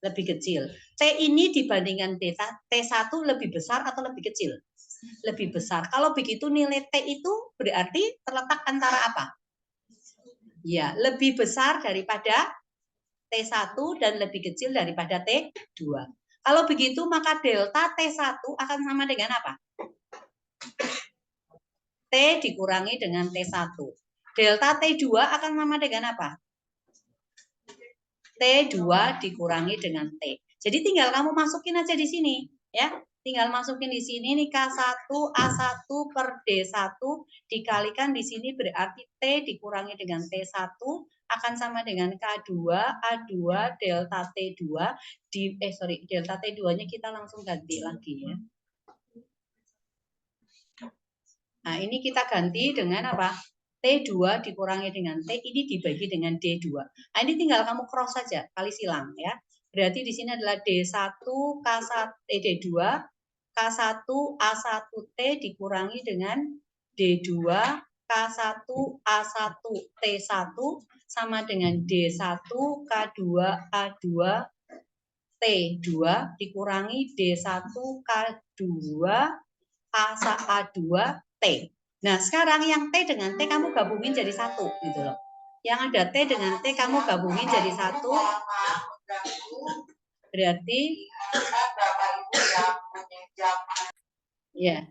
Speaker 1: Lebih kecil. T ini dibandingkan T1 lebih besar atau lebih kecil? Lebih besar. Kalau begitu nilai T itu berarti terletak antara apa? Ya, lebih besar daripada T1 dan lebih kecil daripada T2. Kalau begitu maka delta T1 akan sama dengan apa? T dikurangi dengan T1. Delta T2 akan sama dengan apa? T2 dikurangi dengan T. Jadi tinggal kamu masukin aja di sini, ya. Tinggal masukin di sini nih K1 A1 per D1 dikalikan di sini berarti T dikurangi dengan T1 akan sama dengan K2 A2 delta T2 delta T2-nya kita langsung ganti lagi ya. Nah, ini kita ganti dengan apa? T2 dikurangi dengan T, ini dibagi dengan D2. Nah, ini tinggal kamu cross saja, kali silang ya. Berarti di sini adalah D1 K1 D2 K1 A1T dikurangi dengan D2 K1 A1 T1 sama dengan D1 K2 A2 T2 dikurangi D1 K2 A2 T. Nah, sekarang yang T dengan T kamu gabungin jadi satu gitu loh. Yang ada T dengan T kamu gabungin jadi satu. Berarti ya.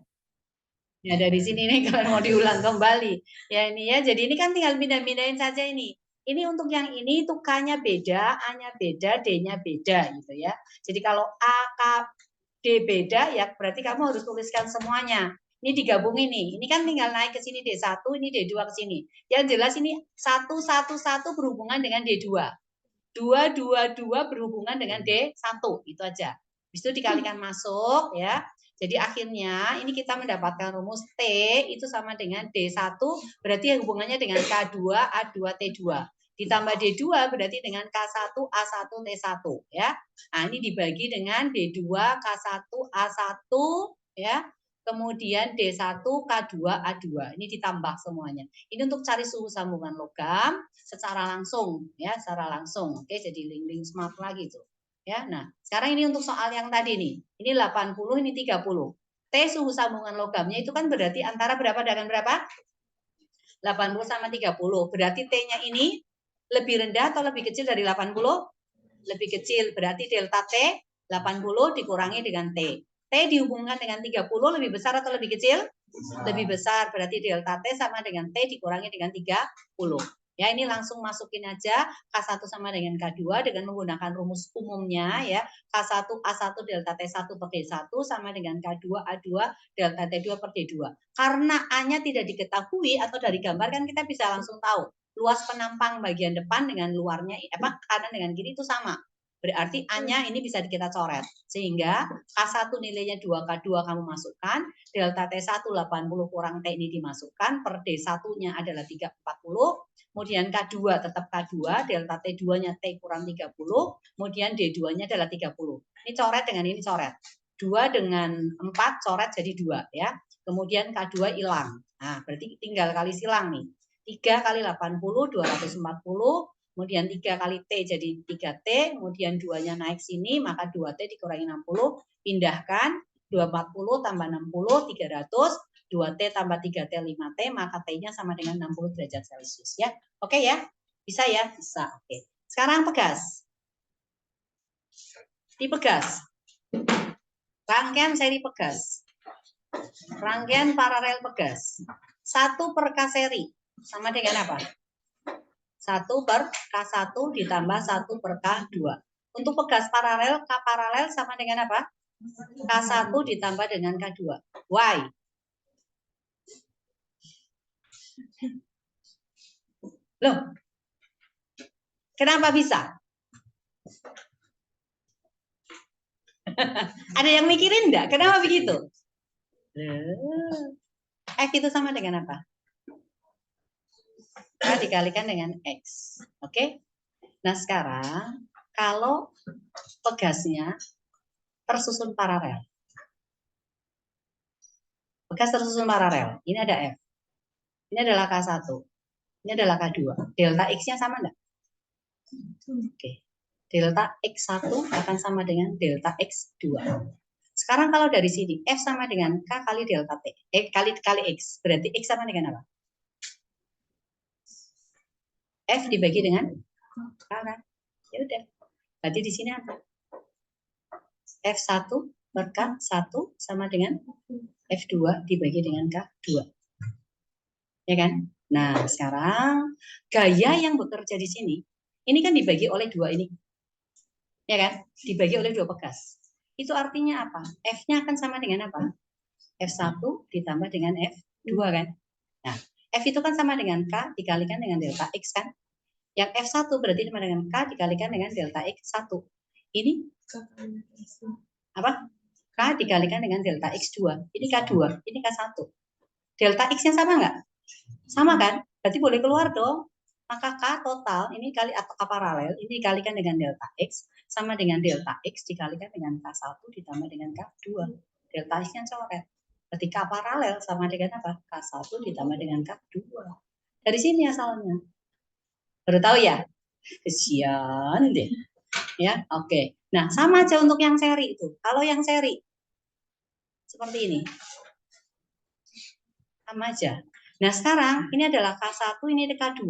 Speaker 1: Ya dari sini nih kalau mau diulang kembali. Ya ini ya. Jadi ini kan tinggal pindah-pindahin saja ini. Ini untuk yang ini itu K-nya beda, A-nya beda, D-nya beda gitu ya. Jadi kalau A, K, D beda ya berarti kamu harus tuliskan semuanya. Ini digabungin nih. Ini kan tinggal naik ke sini D1, ini D2 ke sini. Yang jelas ini 1, 1, 1 berhubungan dengan D2. 2, 2, 2 berhubungan dengan D1. Itu aja. Habis itu dikalikan masuk ya. Jadi akhirnya ini kita mendapatkan rumus T itu sama dengan D1 berarti hubungannya dengan K2 A2 T2. Ditambah D2 berarti dengan K1 A1 T1 ya. Nah, ini dibagi dengan D2 K1 A1 ya. kemudian D1, K2, A2. Ini ditambah semuanya. Ini untuk cari suhu sambungan logam secara langsung, ya, secara langsung. Oke, jadi link-link smart lagi tuh. Ya, nah, sekarang ini untuk soal yang tadi nih. Ini 80, ini 30. T suhu sambungan logamnya itu kan berarti antara berapa dengan berapa? 80 sama 30. Berarti T-nya ini lebih rendah atau lebih kecil dari 80? Lebih kecil. Berarti delta T 80 dikurangi dengan T. T dihubungkan dengan 30 lebih besar atau lebih kecil? Lebih besar. Berarti delta T sama dengan T dikurangi dengan 30. Ya, ini langsung masukin aja K1 sama dengan K2 dengan menggunakan rumus umumnya ya. K1 A1 delta T1 per D1 sama dengan K2 A2 delta T2 per D2. Karena A-nya tidak diketahui atau dari gambar kan kita bisa langsung tahu. Luas penampang bagian depan dengan luarnya kanan dengan kiri itu sama. Berarti A-nya ini bisa kita coret. Sehingga K1 nilainya 2, K2 kamu masukkan, delta T1 80 kurang T ini dimasukkan, per D1-nya adalah 340, kemudian K2 tetap K2, delta T2-nya T kurang 30, kemudian D2-nya adalah 30. Ini coret dengan ini coret. 2 dengan 4 coret jadi 2 ya. Kemudian K2 hilang. Nah, berarti tinggal kali silang nih. 3 kali 80, 240. Kemudian 3 kali T jadi 3T, kemudian 2-nya naik sini, maka 2T dikurangi 60, pindahkan, 240 tambah 60, 300, 2T tambah 3T, 5T, maka T-nya sama dengan 60 derajat Celcius. Ya. Oke ya? Bisa ya? Bisa. Oke. Sekarang pegas. Dipegas. Rangkaian seri pegas. Rangkaian paralel pegas. 1 per K seri. Sama dengan apa? 1 per K1 ditambah 1 per K2. Untuk pegas paralel, K paralel sama dengan apa? K1 ditambah dengan K2. Why? Loh, kenapa bisa? Ada yang mikirin enggak? Kenapa begitu? F itu sama dengan apa? K dikalikan dengan X. Oke? Nah, sekarang kalau pegasnya tersusun paralel. Pegas tersusun paralel. Ini ada F. Ini adalah K1. Ini adalah K2. Delta X-nya sama enggak? Oke. Delta X1 akan sama dengan delta X2. Sekarang kalau dari sini, F sama dengan K kali delta T. Kali X. Berarti X sama dengan apa? F dibagi dengan K kan? Ya udah. Berarti di sini apa? F1 per K1 sama dengan F2 dibagi dengan K2. Ya kan? Nah, sekarang gaya yang bekerja di sini, ini kan dibagi oleh 2 ini. Ya kan? Dibagi oleh 2 pegas. Itu artinya apa? F-nya akan sama dengan apa? F1 ditambah dengan F2 kan? Nah, F itu kan sama dengan K dikalikan dengan delta X kan? Yang F1 berarti sama dengan K dikalikan dengan delta X1. Ini apa? K dikalikan dengan delta X2. Ini K2, ini K1. Delta X-nya sama nggak? Sama kan? Berarti boleh keluar dong. Maka K total, ini kali atau K paralel, ini dikalikan dengan delta X, sama dengan delta X dikalikan dengan K1 ditambah dengan K2. Delta X-nya coret. Berarti K paralel sama dengan apa? K1 ditambah dengan K2. Dari sini asalnya. Baru tahu ya? Kesian deh. Ya, oke. Nah, sama aja untuk yang seri itu. Kalau yang seri seperti ini. Sama aja. Nah, sekarang ini adalah K1, ini K2.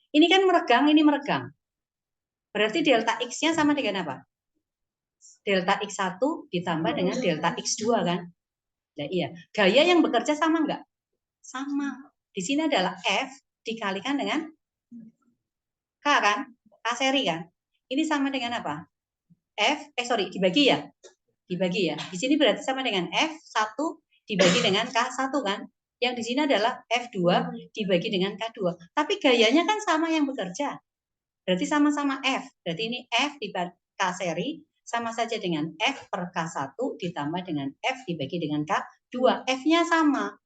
Speaker 1: Ini kan meregang, ini meregang. Berarti delta X-nya sama dengan apa? Delta X1 ditambah dengan delta X2 kan? Nah, iya. Gaya yang bekerja sama enggak? Sama. Di sini adalah F dikalikan dengan K kan? K seri kan? Ini sama dengan apa? Dibagi ya? Dibagi ya. Di sini berarti sama dengan F1 dibagi dengan K1 kan? Yang di sini adalah F2 dibagi dengan K2. Tapi gayanya kan sama yang bekerja. Berarti sama-sama F. Berarti ini F dibagi K seri sama saja dengan F per K1 ditambah dengan F dibagi dengan K2. F-nya sama.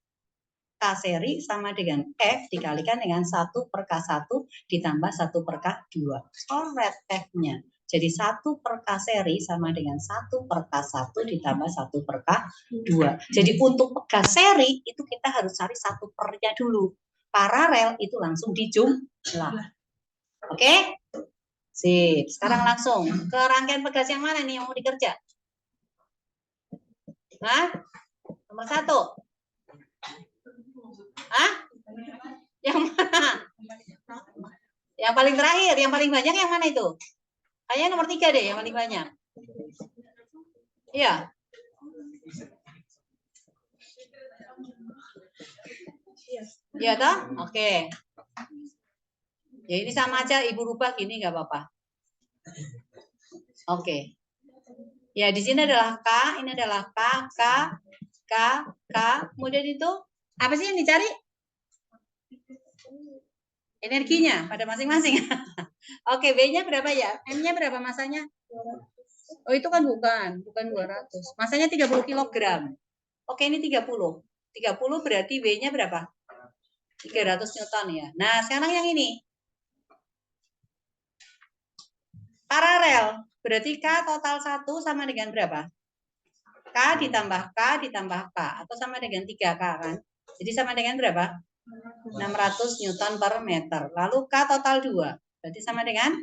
Speaker 1: K seri sama dengan F dikalikan dengan 1 per K1 ditambah 1 per K2. Coret F-nya. Jadi 1 per K seri sama dengan 1 per K1 ditambah 1 per K2. Jadi untuk K seri itu kita harus cari 1 pernya dulu. Paralel itu langsung dijumlah. Oke? Sip. Sekarang langsung ke rangkaian pegas yang mana nih yang mau dikerja? Hah? Nomor 1. Hah? Yang mana? Yang paling terakhir, yang paling banyak yang mana itu? Kayaknya nomor 3 deh yang paling banyak. Iya. Iya toh? Oke. Ya ini sama aja Ibu rubah gini nggak apa-apa. Oke. Ya di sini adalah K, ini adalah K, K. Kemudian itu apa sih yang dicari? Energinya pada masing-masing. Oke, B-nya berapa ya? M-nya berapa masanya? Oh, itu kan bukan 200. Masanya 30 kg. Oke, ini 30. 30 berarti B-nya berapa? 300 Newton ya. Nah, sekarang yang ini. Paralel. Berarti K total 1 sama dengan berapa? K ditambah K ditambah K. Atau sama dengan 3K kan? Jadi sama dengan berapa? 600 Newton per meter. Lalu K total 2. Berarti sama dengan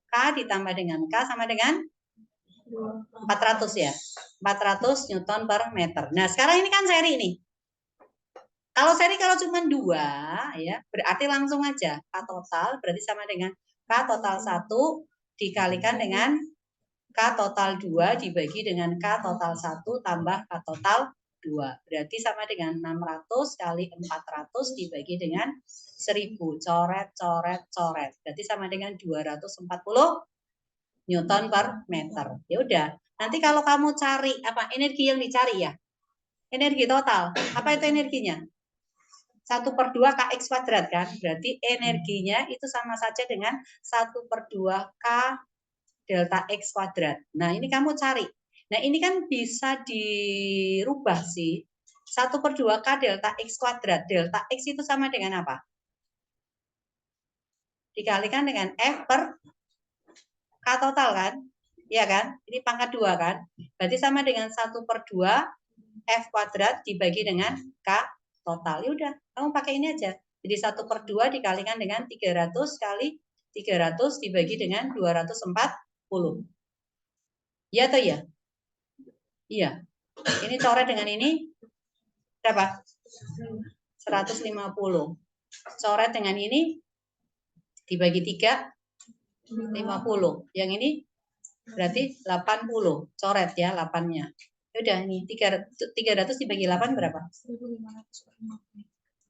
Speaker 1: K ditambah dengan K sama dengan 400 ya. 400 Newton per meter. Nah, sekarang ini kan seri nih. Kalau seri kalau cuma 2 ya, berarti langsung aja K total berarti sama dengan K total 1 dikalikan dengan K total 2 dibagi dengan K total 1 tambah K total 2. Berarti sama dengan 600 kali 400 dibagi dengan 1000. Coret, coret, coret. Berarti sama dengan 240 Newton per meter. Ya udah. Nanti kalau kamu cari apa energi yang dicari ya? Energi total. Apa itu energinya? 1 per 2 Kx kuadrat kan? Berarti energinya itu sama saja dengan 1 per 2 K delta X kuadrat. Nah, ini kamu cari. Nah, ini kan bisa dirubah sih. 1 per 2 K delta X kuadrat. Delta X itu sama dengan apa? Dikalikan dengan F per K total kan? Iya kan? Ini pangkat 2 kan? Berarti sama dengan 1 per 2 F kuadrat dibagi dengan K total. Ya udah, kamu pakai ini aja. Jadi 1 per 2 dikalikan dengan 300 kali 300 dibagi dengan 240. Iya atau ya? Iya. Ini coret dengan ini berapa? 150. Coret dengan ini dibagi 3, 50. Yang ini berarti 80. Coret ya 8-nya. Udah nih 300 dibagi 8 berapa?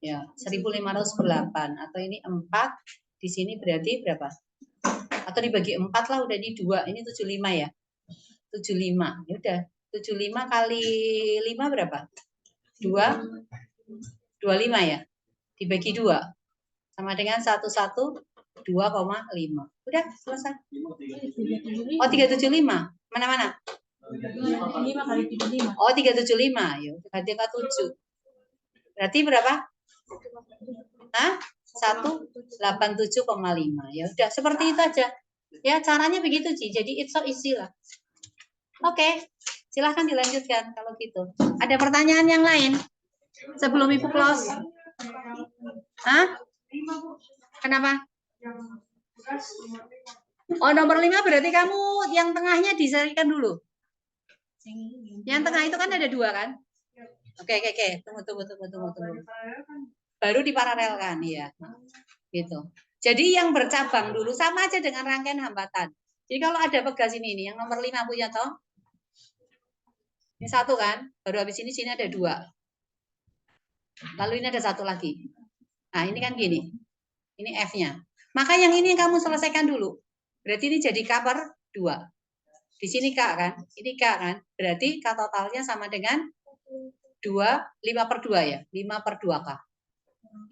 Speaker 1: Ya, 1500 per 8 atau ini 4 di sini berarti berapa? Atau dibagi 4 lah udah di 2. Ini 75 ya. 75. Ya udah. 75 kali 5 berapa? 25 ya. Dibagi 2. Sama dengan 2,5. Udah selesai. Oh, 375. Mana-mana? Oh, 375. Ya, berarti 7. Berarti berapa? Hah? 187,5. Ya udah seperti itu aja. Ya, caranya begitu, Ci. Jadi it's so easy lah. Oke. Silahkan dilanjutkan kalau gitu. Ada pertanyaan yang lain? Sebelum Ibu close. Hah? Kenapa? Oh, nomor 5 berarti kamu yang tengahnya disarikan dulu. Yang tengah itu kan ada 2 kan? Oke. Tunggu. Baru diparalelkan ya. Gitu. Jadi yang bercabang dulu sama aja dengan rangkaian hambatan. Jadi kalau ada pegas ini yang nomor 5 punya toh. Ini 1 kan? Baru habis ini sini ada 2. Lalu ini ada 1 lagi. Nah, ini kan gini. Ini F-nya. Maka yang ini yang kamu selesaikan dulu. Berarti ini jadi K per 2. Di sini K kan? Ini K kan? Berarti K totalnya sama dengan 5 per 2 ya? 5 per 2K.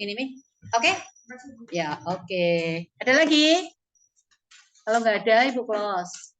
Speaker 1: Ini Mi? Oke? Ya, oke. Ada lagi? Kalau nggak ada, Ibu close.